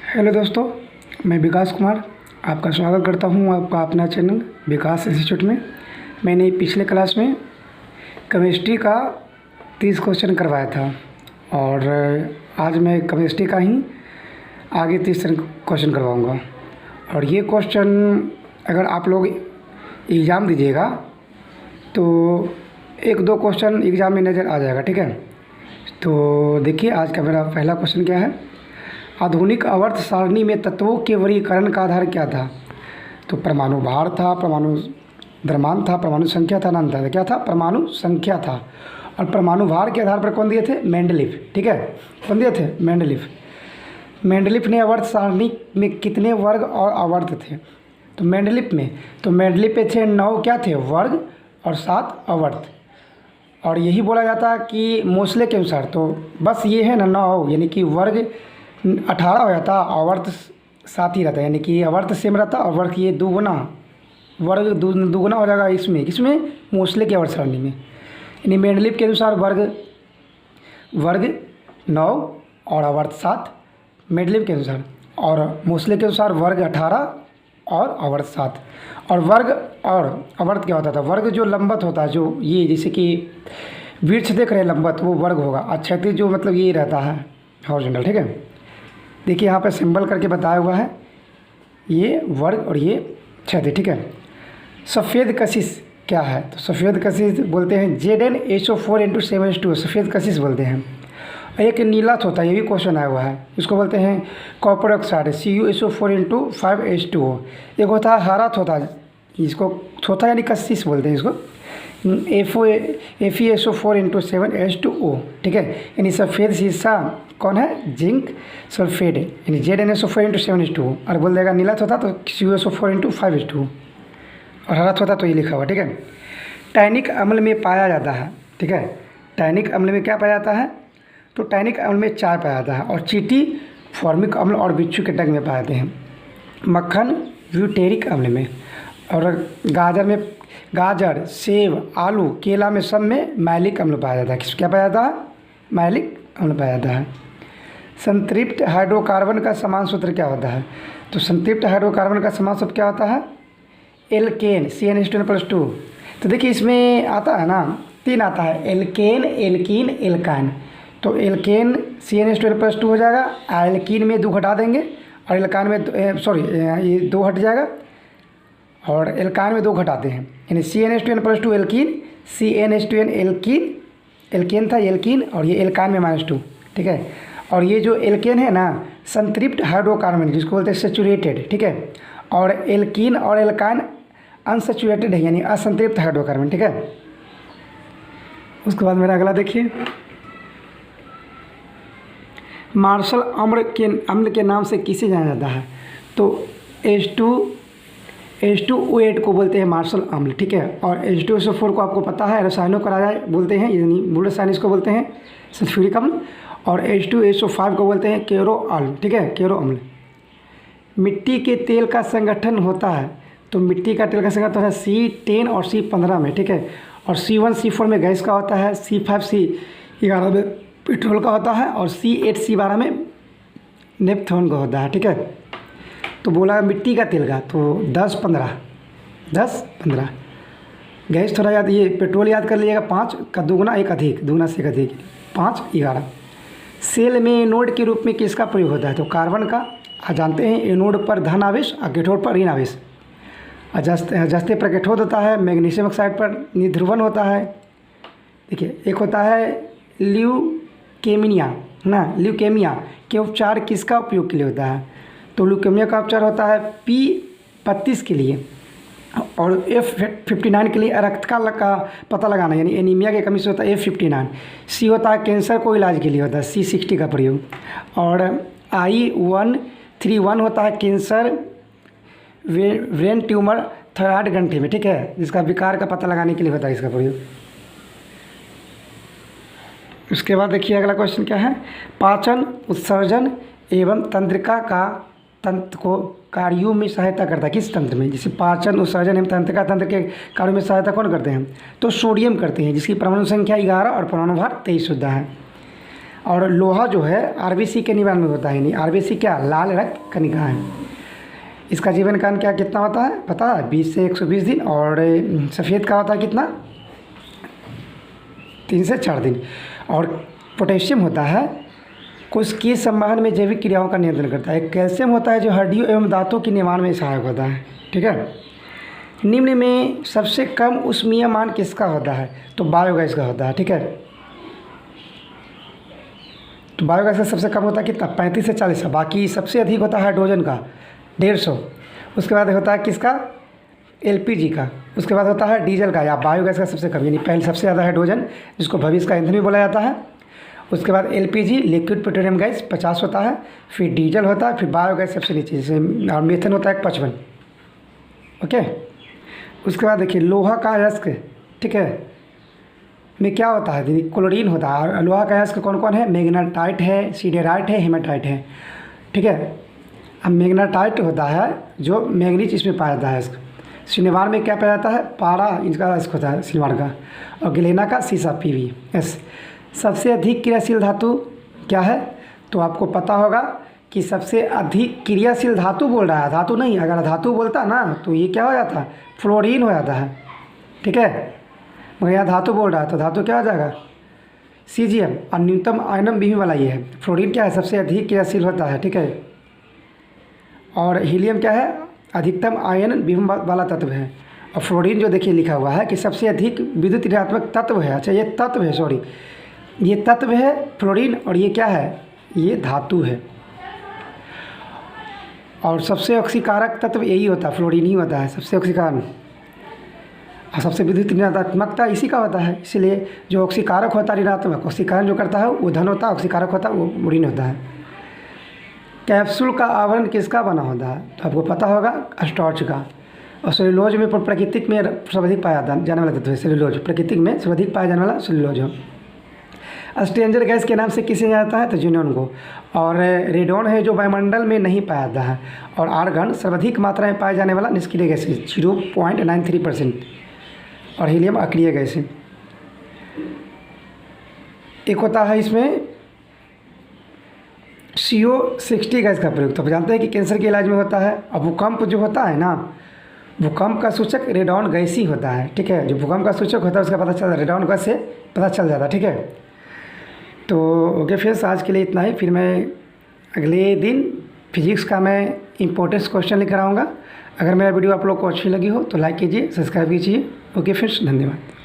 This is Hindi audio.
हेलो दोस्तों, मैं विकास कुमार आपका स्वागत करता हूं आपका अपना चैनल विकास इंस्टीट्यूट में। मैंने पिछले क्लास में केमिस्ट्री का 30 क्वेश्चन करवाया था और आज मैं केमिस्ट्री का ही आगे 30 क्वेश्चन करवाऊंगा। और ये क्वेश्चन अगर आप लोग एग्ज़ाम दीजिएगा तो 1-2 क्वेश्चन एग्ज़ाम में नज़र आ जाएगा, ठीक है। तो देखिए आज का मेरा पहला क्वेश्चन क्या है। आधुनिक आवर्त सारणी में तत्वों के वर्गीकरण का आधार क्या था? तो परमाणु भार था, परमाणु द्रव्यमान था, परमाणु संख्या था, नाम था। क्या था? परमाणु संख्या था। और परमाणु भार के आधार पर कौन दिए थे? मेंडलीफ, ठीक है। कौन दिए थे? मेंडलीफ। मेंडलीफ ने आवर्त सारणी में कितने वर्ग और आवर्त थे? तो मेंडलीफ पे थे 9 क्या थे? वर्ग और 7 आवर्त। और यही बोला जाता है कि मोसले के अनुसार तो बस ये है ना 9, यानी कि वर्ग 18 हो जाता, आवर्त 7 ही रहता, यानी कि आवर्त सेम रहता और वर्ग ये वर्ग दुगुना हो जाएगा किसमें मोसले के आवर्त सारणी में। यानी मेंडलीफ के अनुसार वर्ग 9 और आवर्त 7 मेंडलीफ के अनुसार, और मोसले के अनुसार वर्ग 18 और आवर्त 7। और वर्ग और आवर्त क्या होता था? वर्ग जो लंबवत होता है, जो ये जैसे कि वृक्ष देख रहे हैं लंबवत, वो वर्ग होगा। और क्षैतिज जो मतलब ये रहता है हॉरिजॉन्टल, ठीक है। देखिए यहाँ पे सिंबल करके बताया हुआ है, ये वर्ग और ये क्षैतिज, ठीक है। सफ़ेद कशिश क्या है? तो सफ़ेद कशिश बोलते हैं ZnSO4 × 7H2O, सफ़ेद कशिश बोलते हैं। एक नीला थोथा, ये भी क्वेश्चन आया हुआ है, इसको बोलते हैं कॉपर ऑक्साइड CuSO4 × 5H2O। एक होता है हरा थोथा, इसको थोथा यानी कशिश बोलते हैं इसको, FeSO4 × 7H2O, ठीक है। यानी सफ़ेद शीशा कौन है? जिंक सल्फेट, यानी ZnSO4 × 7H2O। और बोल देगा नीला थोथा तो CuSO4 × 5H2O, और हरा थोथा तो ये लिखा हुआ, ठीक है। टैनिक अम्ल में पाया जाता है, ठीक है। टैनिक अम्ल में क्या पाया जाता है? तो टैनिक अम्ल में 4 पाया जाता है, और चींटी फॉर्मिक अम्ल और बिच्छू के टंग में पाए जाते हैं। मक्खन ब्यूटेरिक अम्ल में, और गाजर, सेब, आलू, केला में सब में मैलिक अम्ल पाया जाता है। क्या पाया जाता है? मैलिक अम्ल पाया जाता है। संतृप्त हाइड्रोकार्बन का समान सूत्र क्या होता है? तो संतृप्त हाइड्रोकार्बन का समान सूत्र क्या होता है? Alkene CnH2n+2। तो देखिए इसमें आता है ना 3 आता है, एल्केन, एल्कीन, एल्काइन। तो एल्केन CnH2n+2 हो जाएगा, एल्कीन में 2 घटा देंगे, और एल्काइन में ये 2 हट जाएगा, और एल्काइन में 2 घटाते हैं, यानी CnH2n+2 alkene, CnH2n alkene, alkane था एल्कीन, और ये एल्काइन में -2, ठीक है। और ये जो एल्केन है ना, संतृप्त हाइड्रोकार्बन जिसको बोलते हैं सेचुरेटेड, ठीक है। और एल्कीन और एल्काइन अनसेचुरेटेड है, यानी असंतृप्त हाइड्रोकार्बन, ठीक है। उसके बाद मेरा अगला देखिए, मार्शल अम्ल के नाम से किसे जाना जाता है? तो H2O8 को बोलते हैं मार्शल अम्ल, ठीक है। और H2SO4 को आपको पता है रसायनों का राजा बोलते हैं, यानी मूल रसायन इसको बोलते हैं सल्फ्यूरिक अम्ल। और H2SO5 को बोलते हैं केरो अम्ल, ठीक है, केरो अम्ल। मिट्टी के तेल का संगठन होता है, तो मिट्टी का तेल का संगठन होता है C10 और C15 में, ठीक है। और C1 C4 में गैस का होता है, C5 C11 में पेट्रोल का होता है, और C8 C12 में नेपथॉन का होता है, ठीक है। तो बोला मिट्टी का तेल का, तो 10-15 गैस थोड़ा याद, ये पेट्रोल याद कर लीजिएगा, 5 का दुगुना 1 अधिक, दुगुना से 1 अधिक 5-11। सेल में एनोड के रूप में किसका प्रयोग होता है? तो कार्बन का। जानते हैं एनोड पर धन आवेश और कैथोड पर ऋण आवेश। जस्ते पर कैथोड होता है, मैग्नीशियम ऑक्साइड पर निर्ध्रुवन होता है। देखिए एक होता है ल्यूकेमिया के उपचार किसका उपयोग के लिए होता है? तो ल्यूकेमिया का उपचार होता है P32 के लिए, और F59 के लिए रक्तकाल का पता लगाना, यानी एनीमिया की कमी से होता है F59। C होता है कैंसर को इलाज के लिए होता है, C60 का प्रयोग। और I131 होता है कैंसर, ब्रेन ट्यूमर, थायराइड ग्रंथि में, ठीक है, जिसका विकार का पता लगाने के लिए होता है इसका प्रयोग। उसके बाद देखिए अगला क्वेश्चन क्या है। पाचन, उत्सर्जन एवं तंत्रिका का तंत्र को कार्यों में सहायता करता है। किस तंत्र में? जैसे पाचन, उत्सर्जन एवं तंत्रिका तंत्र के कार्यों में सहायता कौन करते हैं? तो सोडियम करते हैं, जिसकी परमाणु संख्या 11 और परमाणु भार 23 होता है। और लोहा जो है आरबीसी के निर्माण में होता है, नहीं आरबीसी क्या, लाल रक्त कणिका है। इसका जीवन काल क्या कितना होता है पता है, 20 से 120 दिन। और सफ़ेद का होता है कितना, 3 से 4 दिन। और पोटेशियम होता है कोशिकीय संवहन में जैविक क्रियाओं का नियंत्रण करता है। कैल्शियम होता है जो हड्डियों एवं दांतों के निर्माण में सहायक होता है। ठीक है, निम्न में सबसे कम ऊष्मीय मान किसका होता है, तो बायोगैस का होता है। ठीक है, तो बायोगैस का सबसे कम होता है कितना, 35 से 40। बाकी सबसे अधिक होता है हाइड्रोजन का 150। उसके बाद होता है किसका, एलपीजी का। उसके बाद होता है डीजल का या बायोगैस का सबसे कम, यानी पहले सबसे ज़्यादा हाइड्रोजन जिसको भविष्य का ईंधन भी बोला जाता है। उसके बाद एलपीजी लिक्विड पेट्रोलियम गैस 50 होता है, फिर डीजल होता है, फिर बायोगैस सबसे नीचे, जैसे और मीथेन होता है 55। ओके, उसके बाद देखिए लोहा का अयस्क, ठीक है, में क्या होता है, क्लोरीन होता है। और लोहा का अयस्क कौन कौन है, मैग्नेटाइट है, सिडेराइट है, हेमाटाइट है। ठीक है, अब मैग्नेटाइट होता है जो मैग्नीज इसमें पाया जाता है। सिनेवार में क्या पाया जाता है, पारा इनका अयस्क होता है सिनेवार का। और गिलेना का सीसा PbS। सबसे अधिक क्रियाशील धातु क्या है, तो आपको पता होगा कि सबसे अधिक क्रियाशील धातु बोल रहा है, धातु नहीं। अगर धातु बोलता ना तो ये क्या हो जाता है, फ्लोरीन हो जाता है। ठीक है, मगर यहाँ धातु बोल रहा है तो धातु क्या हो जाएगा, CgM। और न्यूनतम आयनम भी वाला ये है, फ्लोरीन क्या है, सबसे अधिक क्रियाशील होता है। ठीक है, और हीलियम क्या है, अधिकतम आयन विभव वाला तत्व है। और फ्लोरीन जो देखिए लिखा हुआ है कि सबसे अधिक विद्युत ऋणात्मक तत्व है। अच्छा, ये तत्व है, सॉरी, ये तत्व है फ्लोरीन। और ये क्या है, ये धातु है। और सबसे ऑक्सीकारक तत्व यही होता है, फ्लोरीन ही होता है सबसे ऑक्सीकारक। और सबसे विद्युत ऋणात्मकता इसी का होता है। इसलिए जो ऑक्सीकारक होता है ऋणात्मक, ऑक्सीकरण जो करता है वो धन होता है, ऑक्सीकारक होता है वो ऋण होता है। कैप्सूल का आवरण किसका बना होता है, तो आपको पता होगा स्टार्च का। और सेलुलोज में प्राकृतिक में सर्वाधिक पाया जाने वाला तत्व है सेलुलोज, प्राकृतिक में सर्वाधिक पाया जाने वाला सेलुलोज है। स्ट्रेंजर गैस के नाम से किसे जाता है, तो ज़ीनोन को। और रेडोन है जो वायुमंडल में नहीं पाया जाता है। और आर्गन सर्वाधिक मात्रा में पाए जाने वाला निष्क्रिय गैस 0.93%। और हीलियम अक्रिय गैस है। एक होता है इसमें CO60 गैस का प्रयोग। तो आप जानते हैं कि कैंसर के इलाज में होता है। और भूकंप जो होता है ना, भूकंप का सूचक रेडॉन गैस ही होता है। ठीक है, जो भूकंप का सूचक होता है उसका पता चलता है, रेडॉन गैस से पता चल जाता है। ठीक है, तो ओके फ्रेंड्स, आज के लिए इतना ही। फिर मैं अगले दिन फिजिक्स का मैं इंपॉर्टेंस क्वेश्चन लेकर आऊँगा। अगर मेरा वीडियो आप लोग को अच्छी लगी हो तो लाइक कीजिए, सब्सक्राइब कीजिए। ओके फ्रेंड्स, धन्यवाद।